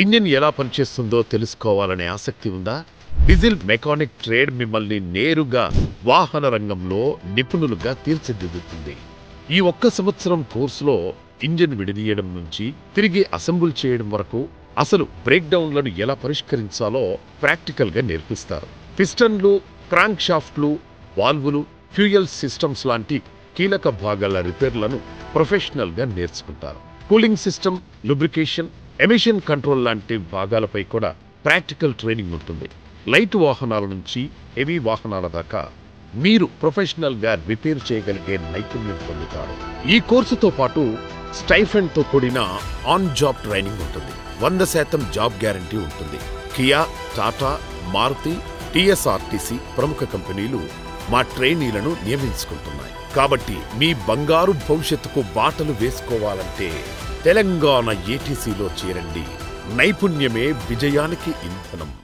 Engine ఎలా పనిచేస్తుందో తెలుసుకోవాలనే ఆసక్తి ఉందా? డీజిల్ మెకానిక్ ట్రేడ్ మిమ్మల్ని నేరుగా వాహన రంగంలో నిపుణులుగా తీర్చిదిద్దుతుంది. ఈ 1 సంవత్సరం కోర్సులో ఇంజిన్ విడదీయడం నుంచి తిరిగి అసెంబుల్ చేయడం వరకు అసలు బ్రేక్ డౌన్లను ఎలా పరిష్కరించాలో ప్రాక్టికల్గా నేర్పిస్తారు. పిస్టన్లు, క్రాంక్ షాఫ్ట్లు, వాల్వులు, ఫ్యూయల్ సిస్టమ్స్ లాంటి కీలక భాగాల రిపేర్లను ప్రొఫెషనల్గా నేర్చుకుంటారు. Cooling system, lubrication, emission control లాంటి భాగాలపై కూడా ప్రాక్టికల్ ట్రైనింగ్ ఉంటుంది. లైట్ వాహనాల నుంచి హెవీ వాహనాల దాకా మీరు ప్రొఫెషనల్గా రిపేర్ చేయగలిగే నైపుణ్యం పొందుతారు. ఈ కోర్సుతో పాటు స్టైఫండ్తో కూడిన ఆన్ జాబ్ ట్రైనింగ్ ఉంటుంది. 100% జాబ్ గ్యారంటీ ఉంటుంది. కియా, టాటా, మారుతి, టీఎస్ఆర్టీసీ ప్రముఖ కంపెనీలు మా ట్రైనీలను నియమించుకుంటున్నాయి. కాబట్టి మీ బంగారు భవిష్యత్తుకు బాటలు వేసుకోవాలంటే తెలంగాణ ఏటీసీలో చేరండి. నైపుణ్యమే విజయానికి ఇంధనం.